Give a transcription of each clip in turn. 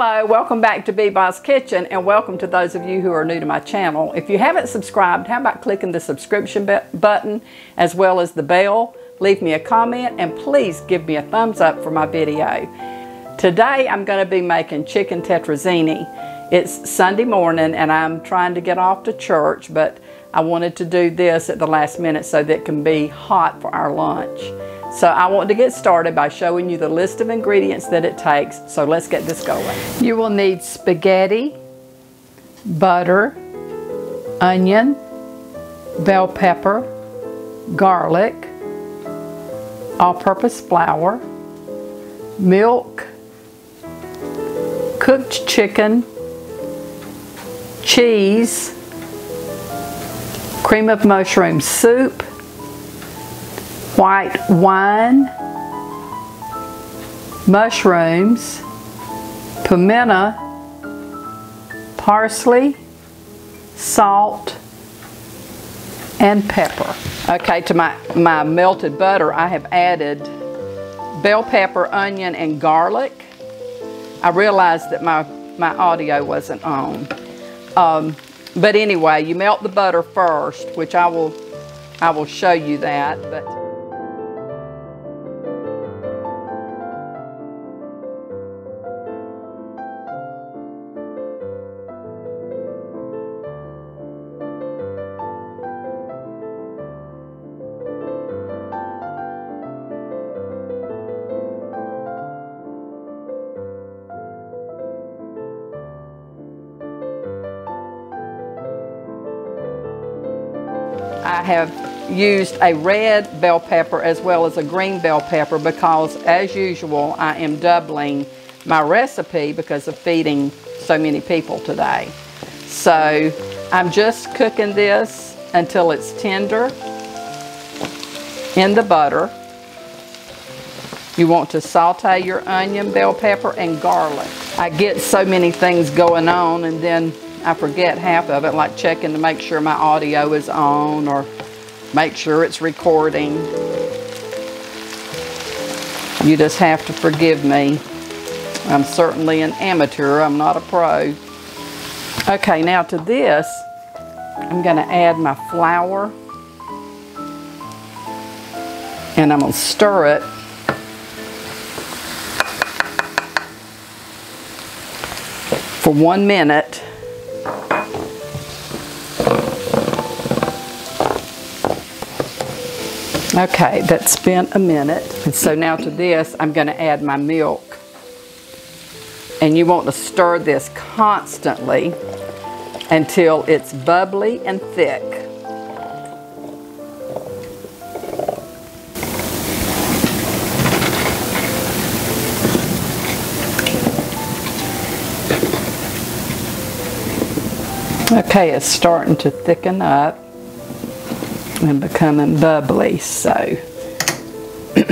Hello, welcome back to Bubbl's Kitchen, and welcome to those of you who are new to my channel. If you haven't subscribed, how about clicking the subscription button as well as the bell? Leave me a comment and please give me a thumbs up for my video. Today I'm going to be making chicken tetrazzini. It's Sunday morning and I'm trying to get off to church, but I wanted to do this at the last minute so that it can be hot for our lunch. So I want to get started by showing you the list of ingredients that it takes. So let's get this going. You will need spaghetti, butter, onion, bell pepper, garlic, all-purpose flour, milk, cooked chicken, cheese, cream of mushroom soup, white wine, mushrooms, pimento, parsley, salt, and pepper. Okay, to my melted butter, I have added bell pepper, onion, and garlic. I realized that my audio wasn't on. But anyway, you melt the butter first, which I will show you that. But I have used a red bell pepper as well as a green bell pepper because, as usual, I am doubling my recipe because of feeding so many people today. So I'm just cooking this until it's tender in the butter. You want to saute your onion, bell pepper, and garlic. I get so many things going on and then I forget half of it, like checking to make sure my audio is on or make sure it's recording. You just have to forgive me. I'm certainly an amateur, I'm not a pro. Okay, now to this, I'm gonna add my flour and I'm gonna stir it for 1 minute. Okay, that's been a minute. And so now to this, I'm going to add my milk. And you want to stir this constantly until it's bubbly and thick. Okay, it's starting to thicken up and becoming bubbly, so I'm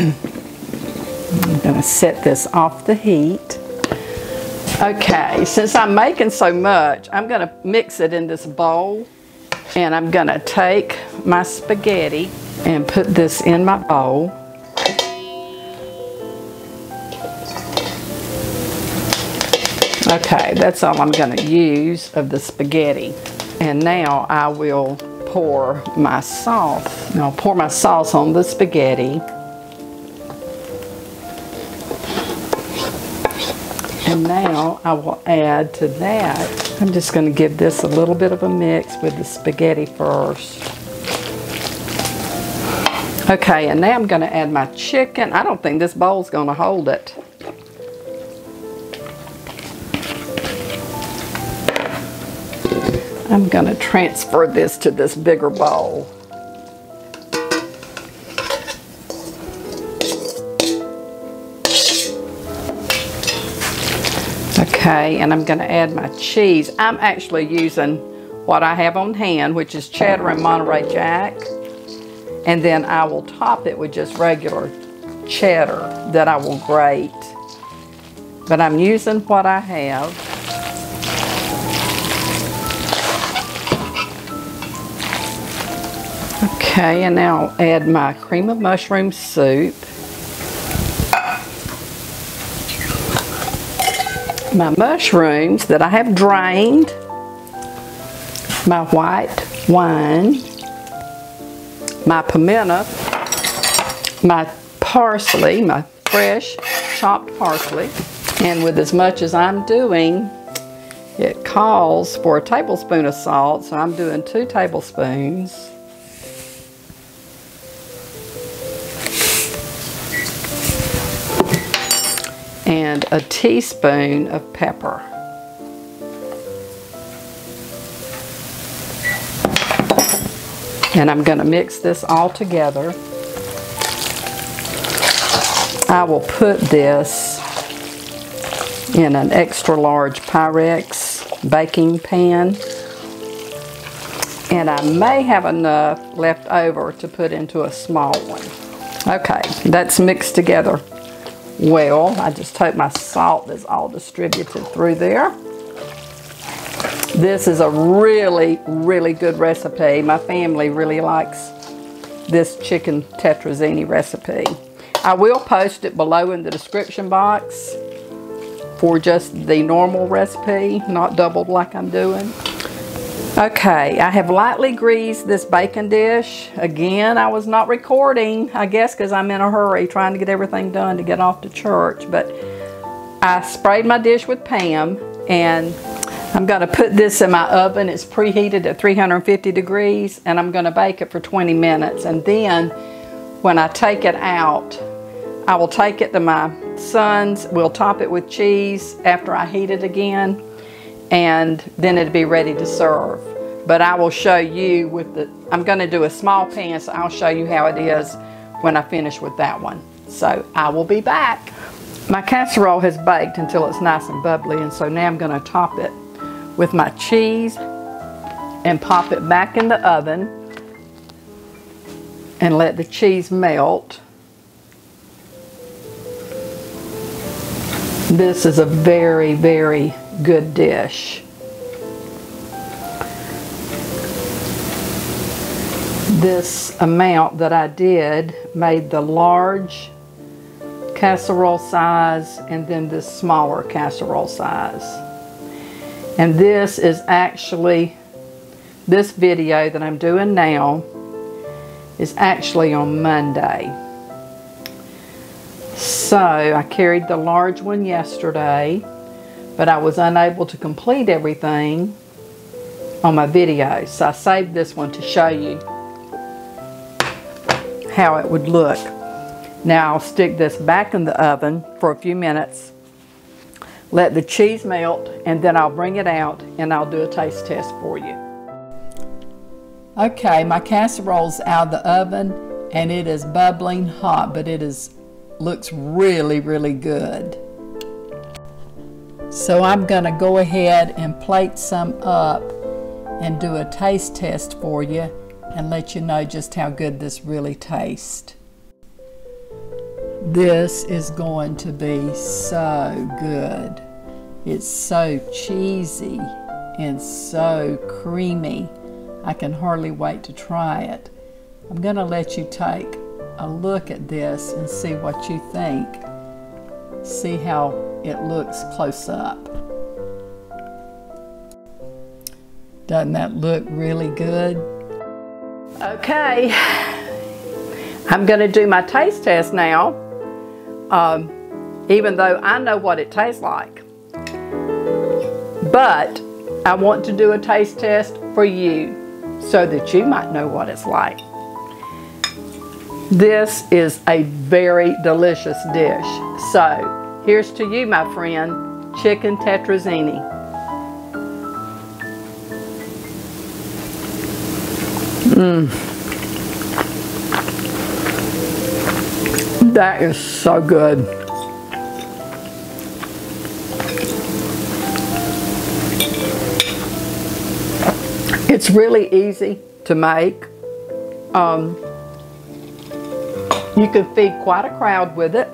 going to set this off the heat. Okay, since I'm making so much, I'm going to mix it in this bowl, and I'm going to take my spaghetti and put this in my bowl. Okay, that's all I'm going to use of the spaghetti. And now I will pour my sauce. Now I'll pour my sauce on the spaghetti. And now I will add to that. I'm just going to give this a little bit of a mix with the spaghetti first. Okay, and now I'm going to add my chicken. I don't think this bowl's going to hold it. I'm going to transfer this to this bigger bowl. Okay, and I'm going to add my cheese. I'm actually using what I have on hand, which is cheddar and Monterey Jack. And then I will top it with just regular cheddar that I will grate. But I'm using what I have. Okay, and now I'll add my cream of mushroom soup. my mushrooms that I have drained, my white wine, my pimento, my parsley, my fresh chopped parsley. And with as much as I'm doing, it calls for a tablespoon of salt, so I'm doing 2 tablespoons. And a teaspoon of pepper. And I'm going to mix this all together. I will put this in an extra large Pyrex baking pan. And I may have enough left over to put into a small one. Okay, that's mixed together well. I just hope my salt is all distributed through there. This is a really, really good recipe. My family really likes this Chicken Tetrazzini recipe. I will post it below in the description box for just the normal recipe, not doubled like I'm doing. Okay, I have lightly greased this bacon dish. Again, I was not recording, I guess because I'm in a hurry trying to get everything done to get off to church. But I sprayed my dish with Pam, and I'm going to put this in my oven. It's preheated at 350 degrees, and I'm going to bake it for 20 minutes. And then when I take it out, I will take it to my son's. We'll top it with cheese after I heat it again, and then it'll be ready to serve. But I will show you with the, I'm going to do a small pan, so I'll show you how it is when I finish with that one. So I will be back. My casserole has baked until it's nice and bubbly, and so now I'm going to top it with my cheese and pop it back in the oven and let the cheese melt. This is a very, very good dish. This amount that I did made the large casserole size and then this smaller casserole size. And this is actually, this video that I'm doing now is actually on Monday. So I carried the large one yesterday, but I was unable to complete everything on my video. So I saved this one to show you how it would look. Now I'll stick this back in the oven for a few minutes, let the cheese melt, and then I'll bring it out and I'll do a taste test for you. Okay, my casserole's out of the oven and it is bubbling hot, but it looks really, really good. So I'm gonna go ahead and plate some up and do a taste test for you and let you know just how good this really tastes. This is going to be so good. It's so cheesy and so creamy. I can hardly wait to try it. I'm gonna let you take a look at this and see what you think. See how it looks close up. Doesn't that look really good? Okay, I'm going to do my taste test now, even though I know what it tastes like. But I want to do a taste test for you so that you might know what it's like. This is a very delicious dish. So here's to you, my friend, Chicken Tetrazzini. That is so good. It's really easy to make. You can feed quite a crowd with it.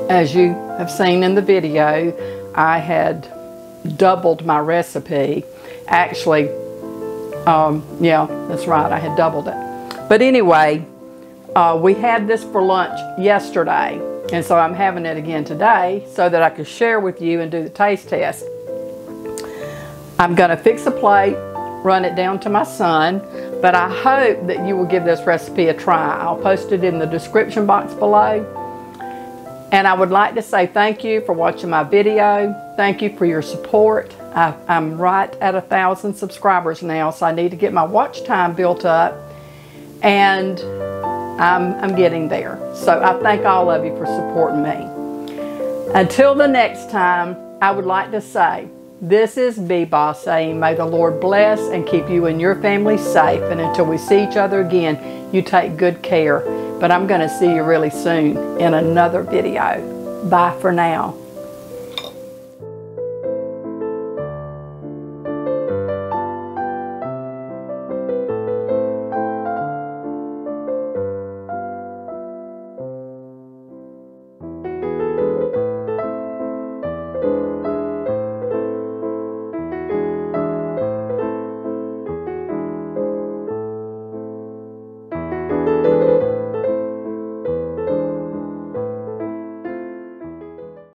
As you have seen in the video, I had doubled my recipe. Actually, yeah, that's right, I had doubled it. But anyway, we had this for lunch yesterday, And so I'm having it again today so that I can share with you and do the taste test. I'm going to fix a plate, run it down to my son, but I hope that you will give this recipe a try. I'll post it in the description box below. And I would like to say thank you for watching my video. Thank you for your support. I'm right at 1,000 subscribers now, so I need to get my watch time built up. And I'm getting there. So I thank all of you for supporting me. Until the next time, I would like to say, this is B-Boss saying, may the Lord bless and keep you and your family safe. And until we see each other again, you take good care. But I'm going to see you really soon in another video. Bye for now.